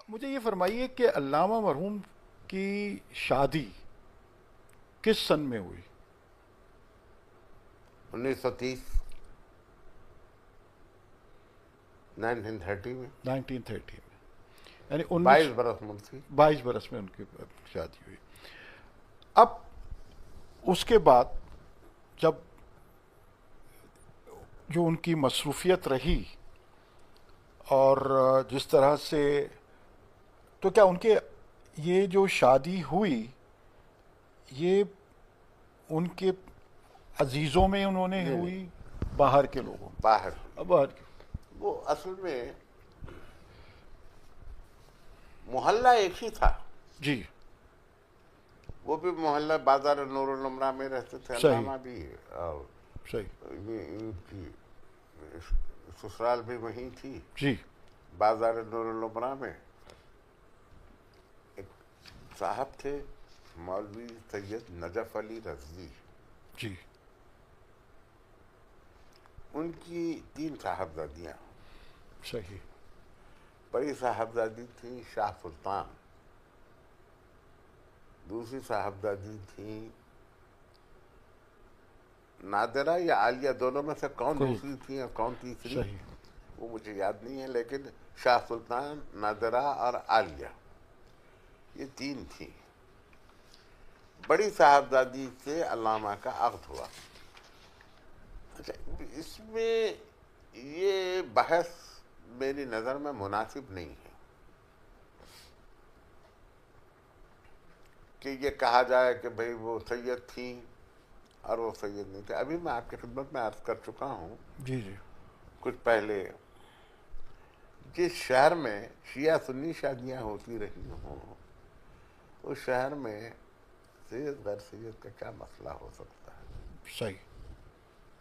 مجھے یہ فرمائیے کہ علامہ مرحوم کی شادی کس سن میں ہوئی؟ 1930 1930 میں 1930 میں، یعنی 22 برس منفی 22 برس میں ان کی شادی ہوئی۔ اب اس کے بعد جب جو ان کی مصروفیت رہی اور جس طرح سے، تو کیا ان کے یہ جو شادی ہوئی یہ ان کے عزیزوں میں انہوں نے نہیں، ہوئی، باہر کے لوگوں باہر میں؟ ہوئی۔ باہر کے، وہ اصل میں محلہ ایک ہی تھا، جی وہ بھی محلہ بازار نور النمرا میں رہتے تھے صحیح علامہ بھی، اور صحیح، یہ ان کی سسرال بھی وہیں تھی جی بازار نور النمرا میں۔ ایک صاحب تھے مولوی سید نجف علی رضوی، جی ان کی 3 صاحبزادیاں، صحیح، بڑی صاحبزادی تھی شاہ سلطان، دوسری صاحبزادی تھی نادرہ یا عالیہ، دونوں میں سے کون کوئی دوسری تھی اور کون تیسری صحیح، وہ مجھے یاد نہیں ہے، لیکن شاہ سلطان، نادرہ اور عالیہ یہ 3 تھیں۔ بڑی صاحبزادی سے علامہ کا عقد ہوا۔ اچھا، اس میں یہ بحث میری نظر میں مناسب نہیں ہے کہ یہ کہا جائے کہ بھئی وہ سید تھیں اور وہ سید نہیں تھے۔ ابھی میں آپ کی خدمت میں عرض کر چکا ہوں جی جی کچھ پہلے، جس شہر میں شیعہ سنی شادیاں ہوتی رہی ہوں اس شہر میں سید غیر سید کا کیا مسئلہ ہو سکتا ہے؟ صحیح،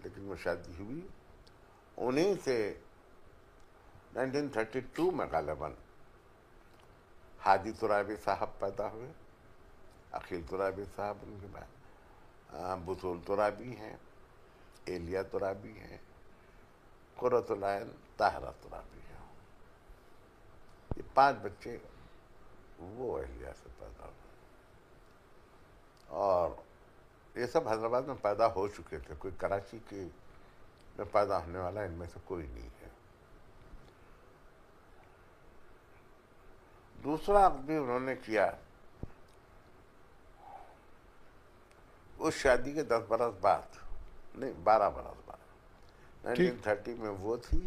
لیکن وہ شادی ہوئی انہیں سے 1932 میں غالباً ہادی ترابی صاحب پیدا ہوئے، عقیل ترابی صاحب ان کے بعد، بطول ترابی ہیں، ایلیا ترابی ہیں، قرۃ العین طاہرہ ترابی ہیں۔ یہ 5 بچے وہ اہلیہ سے پیدا ہوئے، اور یہ سب حیدرآباد میں پیدا ہو چکے تھے، کوئی کراچی کے میں پیدا ہونے والا ان میں سے کوئی نہیں ہے۔ دوسرا عقد بھی انہوں نے کیا اس شادی کے 10 برس بعد، نہیں 12 برس بعد، ٹھیک، 1930 میں وہ تھی،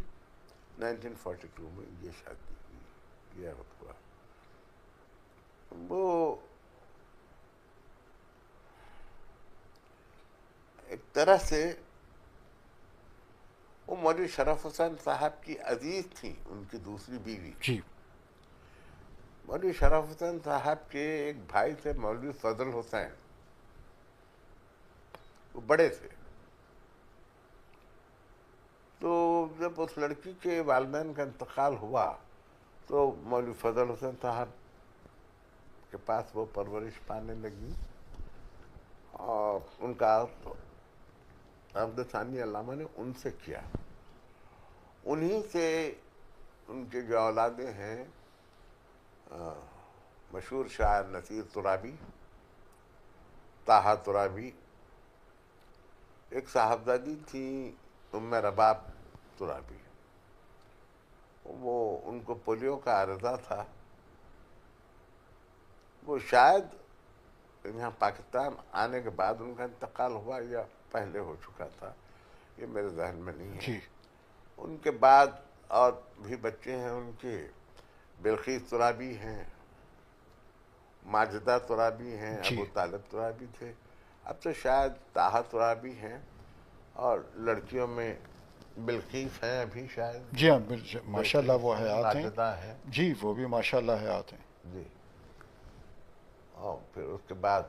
1942 میں یہ شادی ہوئی، یہ عقد ہوا۔ وہ ایک طرح سے وہ مولوی شرف حسین صاحب کی عزیز تھیں، ان کی دوسری بیوی۔ جی مولوی شرف حسین صاحب کے ایک بھائی تھے مولوی فضل حسین، وہ بڑے تھے۔ تو جب اس لڑکی کے والدین کا انتقال ہوا تو مولوی فضل حسین صاحب کے پاس وہ پرورش پانے لگی، اور ان کا عقد ثانی علامہ نے ان سے کیا۔ انہی سے ان کے جو اولادیں ہیں، مشہور شاعر نصیر ترابی، طاہا ترابی، ایک صاحبزادی تھی ام رباب ترابی، وہ ان کو پولیو کا عارضہ تھا، وہ شاید یہاں پاکستان آنے کے بعد ان کا انتقال ہوا یا پہلے ہو چکا تھا، یہ میرے ذہن میں نہیں ہے۔ جی ان کے بعد اور بھی بچے ہیں ان کے، بلخیس ترابی ہیں، ماجدہ ترابی ہیں، جی ابو طالب ترابی تھے، اب تو شاید طاہا ترابی ہیں، اور لڑکیوں میں بلخیس ہیں ابھی شاید، جی ہاں ماشاء اللہ بلخیس وہ ہیں، حیات ہیں، ماجدہ ہیں، جی وہ بھی ماشاء اللہ حیات ہیں۔ جی۔ اور پھر اس کے بعد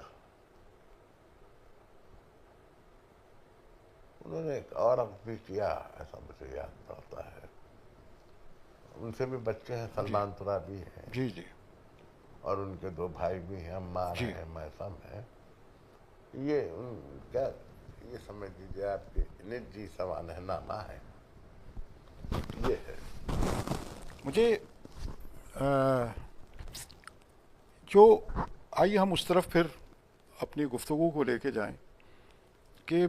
انہوں نے ایک اور عقد بھی کیا، ایسا مجھے یاد پڑتا ہے، ان سے بھی بچے ہیں، جی سلمان ترابی ہیں، جی جی اور ان کے 2 بھائی بھی ہیں، عمار جی ہیں، میثم ہیں۔ یہ کیا، یہ سمجھ لیجیے آپ کے نجی سوانح نامہ ہے، یہ ہے۔ مجھے جو آئیے ہم اس طرف پھر اپنی گفتگو کو لے کے جائیں کہ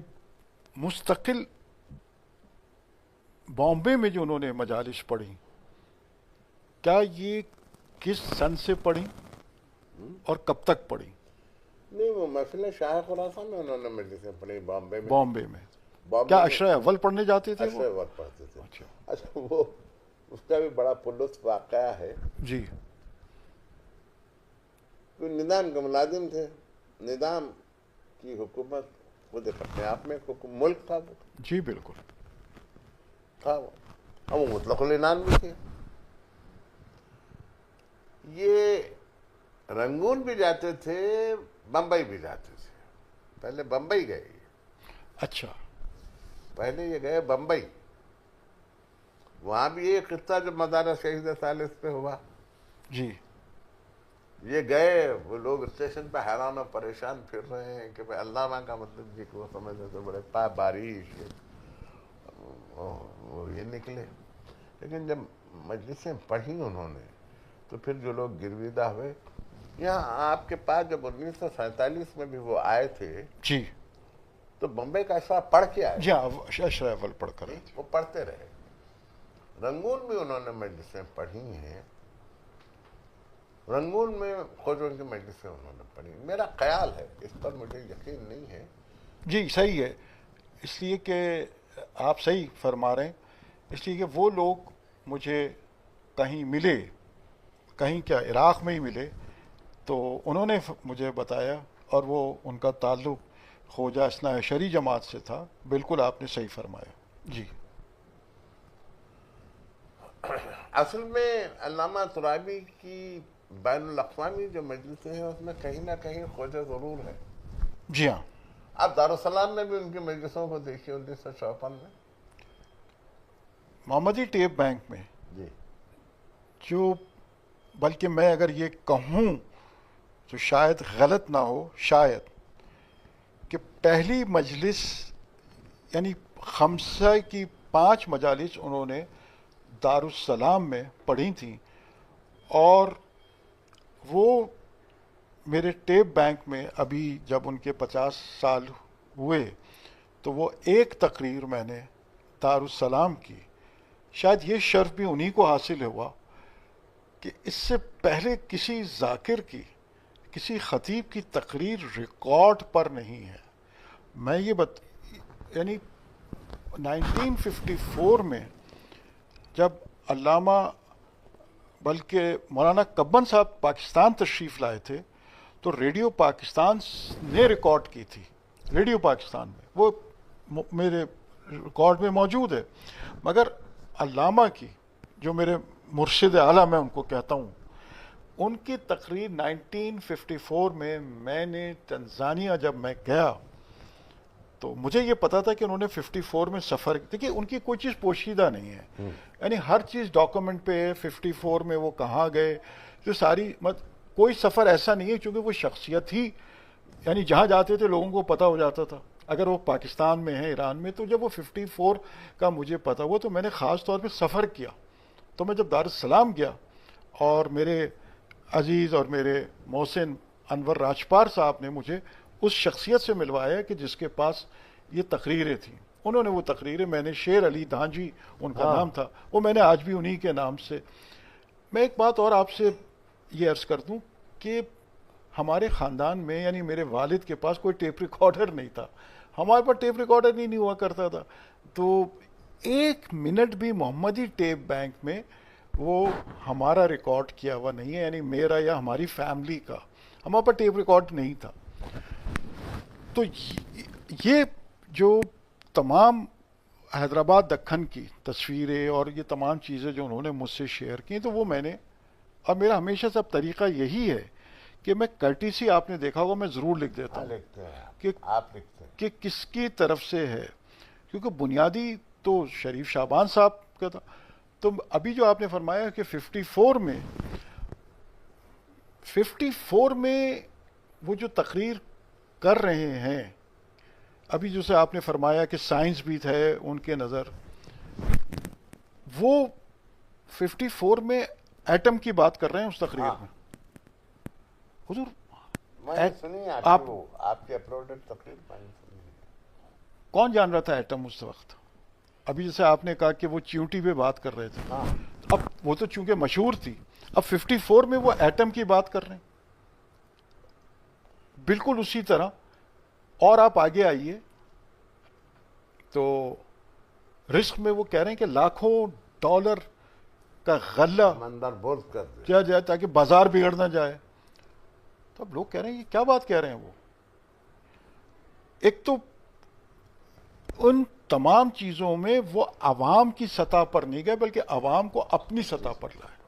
مستقل بامبے میں جو انہوں نے مجالس پڑھی، کیا یہ کس سن سے پڑھی اور کب تک پڑھی؟ نہیں، وہ محفل شاہ خراسان میں انہوں نے مجلسیں پڑھی بامبے میں. بامبے میں بامبے کیا میں عشرہ اول پڑھنے جاتے تھے وہ؟ اشرف وقت پڑھتے تھے. اچھا اچھا، وہ اس کا بھی بڑا پرلطف واقعہ ہے. جی کوئی نظام کے ملازم تھے، نظام کی حکومت خود اپنے آپ میں ایک ملک تھا، وہ جی بالکل. تھا وہ، اور وہ مطلق العنان بھی تھے. یہ رنگون بھی جاتے تھے، بمبئی بھی جاتے تھے. پہلے بمبئی گئے، اچھا پہلے یہ گئے بمبئی. وہاں بھی یہ قصہ جو مزار شہید ثالث پہ ہوا، جی یہ گئے، وہ لوگ اسٹیشن پہ حیران و پریشان پھر رہے ہیں کہ بھائی علامہ کا مطلب جی کو سمجھتے تو بڑے باریش وہ یہ نکلے. لیکن جب مجلسیں پڑھی انہوں نے تو پھر جو لوگ گرویدہ ہوئے. یہاں آپ کے پاس جب 1947 میں بھی وہ آئے تھے جی تو بمبئی کا اشرا پڑھ کے آئے. جی ہاں عشرہ اول پڑھ کر آئے تھے. وہ پڑھتے رہے. رنگون بھی انہوں نے مجلسیں پڑھی ہیں، رنگون میں خود ان کی مجلسیں انہوں نے پڑھی. میرا خیال ہے، اس پر مجھے یقین نہیں ہے. جی صحیح ہے، اس لیے کہ آپ صحیح فرما رہے ہیں، اس لیے کہ وہ لوگ مجھے کہیں ملے، کہیں کیا عراق میں ہی ملے، تو انہوں نے مجھے بتایا، اور وہ ان کا تعلق خوجہ اثنا عشری جماعت سے تھا. بالکل آپ نے صحیح فرمایا. جی اصل میں علامہ ترابی کی بین الاقوامی جو مجلسیں ہیں اس میں کہیں نہ کہیں خوجہ ضرور ہے. جی ہاں آپ دارالسلام میں بھی ان کی مجلسوں کو دیکھیے 1954 میں. محمدی ٹیپ بینک میں جی جو، بلکہ میں اگر یہ کہوں تو شاید غلط نہ ہو، شاید کہ پہلی مجلس یعنی خمسہ کی 5 مجالس انہوں نے دارالسلام میں پڑھی تھیں، اور وہ میرے ٹیپ بینک میں ابھی جب ان کے 50 سال ہوئے تو وہ ایک تقریر میں نے دارالسلام کی. شاید یہ شرف بھی انہی کو حاصل ہوا کہ اس سے پہلے کسی ذاکر کی، کسی خطیب کی تقریر ریکارڈ پر نہیں ہے. میں یہ یعنی 1954 میں جب علامہ بلکہ مولانا کبن صاحب پاکستان تشریف لائے تھے تو ریڈیو پاکستان نے ریکارڈ کی تھی. ریڈیو پاکستان میں وہ میرے ریکارڈ میں موجود ہے. مگر علامہ کی جو میرے مرشد اعلیٰ میں ان کو کہتا ہوں، ان کی تقریر 1954 میں نے تنزانیہ جب میں گیا تو مجھے یہ پتا تھا کہ انہوں نے 54 میں سفر، دیکھیے ان کی کوئی چیز پوشیدہ نہیں ہے، یعنی ہر چیز ڈاکومنٹ پہ ہے. 54 میں وہ کہاں گئے، جو ساری کوئی سفر ایسا نہیں ہے، چونکہ وہ شخصیت ہی یعنی جہاں جاتے تھے لوگوں کو پتہ ہو جاتا تھا. اگر وہ پاکستان میں ہیں، ایران میں، تو جب وہ 54 کا مجھے پتہ ہوا تو میں نے خاص طور پہ سفر کیا. تو میں جب دارالسلام گیا اور میرے عزیز اور میرے محسن انور راجپار صاحب نے مجھے اس شخصیت سے ملوایا کہ جس کے پاس یہ تقریریں تھیں. انہوں نے وہ تقریریں، میں نے شیر علی دھانجی ان کا نام تھا، وہ میں نے آج بھی انہی کے نام سے. میں ایک بات اور آپ سے یہ عرض کر دوں کہ ہمارے خاندان میں یعنی میرے والد کے پاس کوئی ٹیپ ریکارڈر نہیں تھا، ہمارے پاس ٹیپ ریکارڈر نہیں ہوا کرتا تھا. تو 1 منٹ بھی محمدی ٹیپ بینک میں وہ ہمارا ریکارڈ کیا ہوا نہیں ہے، یعنی میرا یا ہماری فیملی کا. ہمارے پاس ٹیپ ریکارڈ نہیں تھا. تو یہ جو تمام حیدرآباد دکن کی تصویریں اور یہ تمام چیزیں جو انہوں نے مجھ سے شیئر کی، تو وہ میں نے، اور میرا ہمیشہ سے اب طریقہ یہی ہے کہ میں کرٹیسی، آپ نے دیکھا ہوگا، میں ضرور لکھ دیتا ہوں لکھتے ہیں کہ آپ لکھتے ہیں کہ کس کی طرف سے ہے، کیونکہ بنیادی تو شریف شعبان صاحب کا تھا. تو ابھی جو آپ نے فرمایا کہ 54 میں وہ جو تقریر کر رہے ہیں، ابھی جیسے آپ نے فرمایا کہ سائنس بھی ہے ان کے نظر، وہ 54 میں ایٹم کی بات کر رہے ہیں اس تقریر میں. حضور میں نے سنی آپ آپ- کی وہ آپ کی اپلوڈڈ تقریر میں نے سنی ہے. کون جان رہا تھا ایٹم اس وقت؟ ابھی جیسے آپ نے کہا کہ وہ چیونٹی پہ بات کر رہے تھے، ہاں اب وہ تو چونکہ مشہور تھی، اب 54 میں وہ ایٹم کی بات کر رہے ہیں. بالکل اسی طرح. اور آپ آگے آئیے تو رزق میں وہ کہہ رہے ہیں کہ لاکھوں ڈالر کا غلہ سمندر بولد کر دے. کیا جائے تاکہ بازار بگڑ نہ جائے. تو اب لوگ کہہ رہے ہیں یہ کیا بات کہہ رہے ہیں وہ. ایک تو ان تمام چیزوں میں وہ عوام کی سطح پر نہیں گئے بلکہ عوام کو اپنی سطح پر لائے.